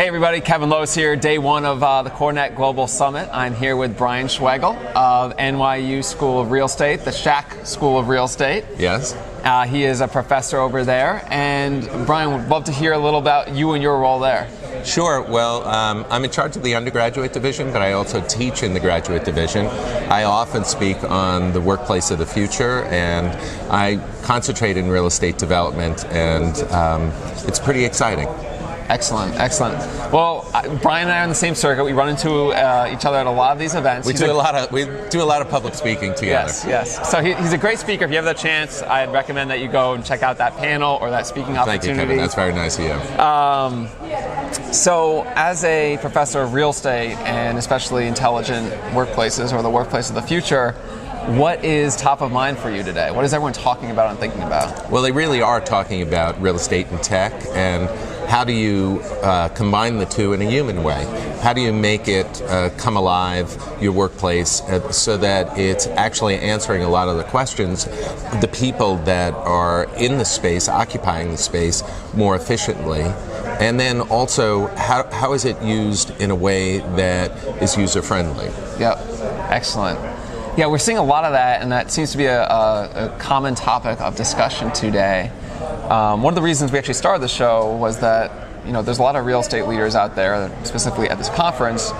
Hey everybody, Kevin Lowe's here, day one of the CoreNet Global Summit. I'm here with Brian Schwagerl of NYU School of Real Estate, the Schack School of Real Estate. Yes. He is a professor over there, and Brian, would love to hear a little about you and your role there. Sure. Well, I'm in charge of the undergraduate division, but I also teach in the graduate division. I often speak on the workplace of the future, and I concentrate in real estate development, and it's pretty exciting. Excellent, excellent. Well, Brian and I are on the same circuit. We run into each other at a lot of these events. We do a lot of public speaking together. Yes, yes. So he's a great speaker. If you have the chance, I'd recommend that you go and check out that panel or that speaking opportunity. Thank you, Kevin. That's very nice of you. So, as a professor of real estate and especially intelligent workplaces or the workplace of the future, what is top of mind for you today? What is everyone talking about and thinking about? Well, they really are talking about real estate and tech, and how do you combine the two in a human way? How do you make it come alive, your workplace, so that it's actually answering a lot of the questions, the people that are in the space, occupying the space more efficiently? And then also, how is it used in a way that is user-friendly? Yep, excellent. Yeah, we're seeing a lot of that, and that seems to be a common topic of discussion today. One of the reasons we actually started the show was that there's a lot of real estate leaders out there, specifically at this conference,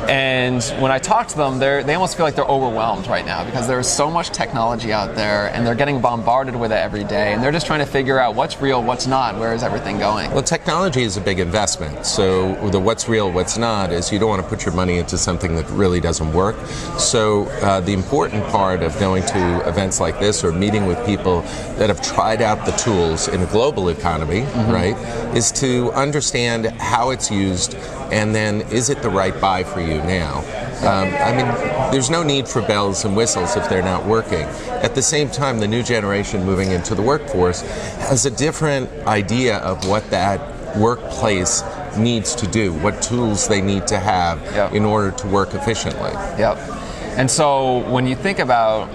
and when I talk to them, they almost feel like they're overwhelmed right now because there's so much technology out there, and they're getting bombarded with it every day, and they're just trying to figure out what's real, what's not, where is everything going. Well, technology is a big investment, so the what's real, what's not is you don't want to put your money into something that really doesn't work. So the important part of going to events like this or meeting with people that have tried out the tools in a global economy, right, is to understand how it's used, and then is it the right buy for you now? I mean, there's no need for bells and whistles if they're not working. At the same time, the new generation moving into the workforce has a different idea of what that workplace needs to do, what tools they need to have in order to work efficiently. Yep. And so when you think about,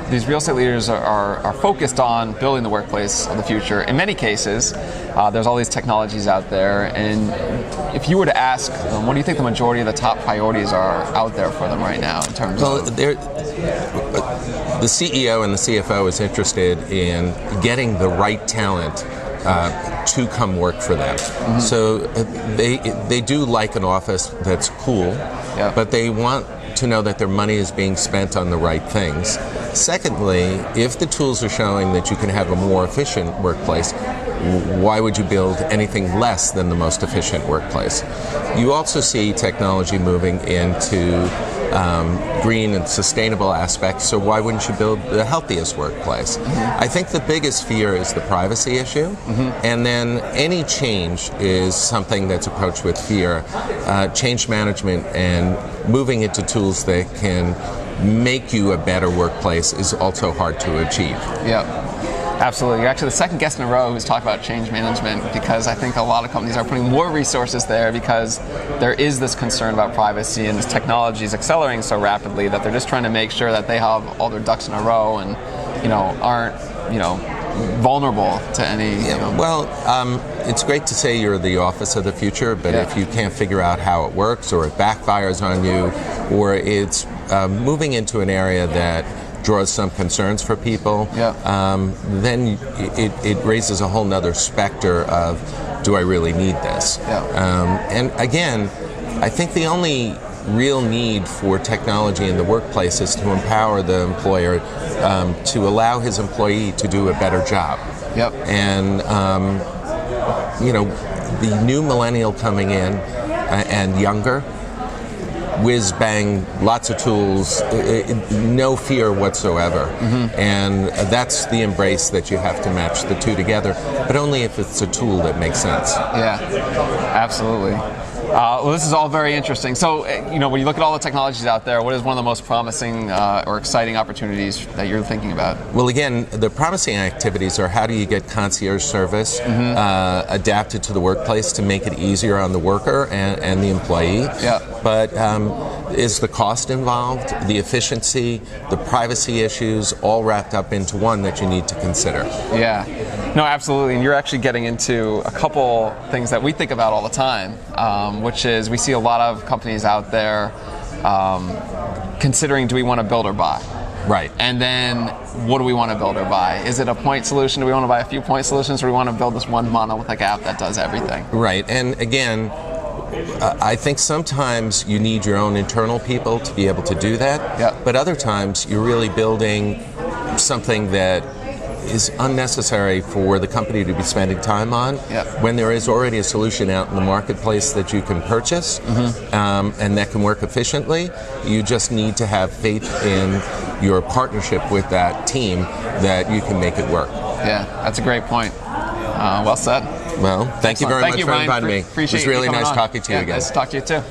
these real estate leaders are focused on building the workplace of the future. In many cases, there's all these technologies out there, and if you were to ask them, what do you think the majority of the top priorities are out there for them right now in terms of? The CEO and the CFO is interested in getting the right talent to come work for them. So they do like an office that's cool, but they want to know that their money is being spent on the right things. Secondly, if the tools are showing that you can have a more efficient workplace, why would you build anything less than the most efficient workplace? You also see technology moving into green and sustainable aspects, so why wouldn't you build the healthiest workplace? I think the biggest fear is the privacy issue, and then any change is something that's approached with fear. Change management and moving into tools that can make you a better workplace is also hard to achieve. Yeah. Absolutely. You're actually the second guest in a row who's talked about change management, because I think a lot of companies are putting more resources there because there is this concern about privacy, and this technology is accelerating so rapidly that they're just trying to make sure that they have all their ducks in a row and aren't vulnerable to any. Well, it's great to say you're the office of the future, but if you can't figure out how it works, or it backfires on you, or it's moving into an area that draws some concerns for people, then it raises a whole nother specter of, do I really need this? And again, I think the only real need for technology in the workplace is to empower the employer to allow his employee to do a better job. And the new millennial coming in and younger, whiz bang, lots of tools, no fear whatsoever. And that's the embrace that you have to match the two together, but only if it's a tool that makes sense. Yeah, absolutely. Well, this is all very interesting. So, when you look at all the technologies out there, what is one of the most promising or exciting opportunities that you're thinking about? Well, again, the promising activities are how do you get concierge service adapted to the workplace to make it easier on the worker and the employee. But is the cost involved, the efficiency, the privacy issues, all wrapped up into one that you need to consider? Yeah. No, absolutely. And you're actually getting into a couple things that we think about all the time, which is we see a lot of companies out there considering, do we want to build or buy? Right. And then what do we want to build or buy? Is it a point solution? Do we want to buy a few point solutions, or do we want to build this one monolithic app that does everything? Right. And again, I think sometimes you need your own internal people to be able to do that. Yep. But other times you're really building something that is unnecessary for the company to be spending time on, Yep. when there is already a solution out in the marketplace that you can purchase, and that can work efficiently. You just need to have faith in your partnership with that team that you can make it work. Yeah, that's a great point. Well said. Well, thank you very much for Ryan. inviting me. Appreciate it was really you coming nice on. talking to you again. Nice to talk to you too.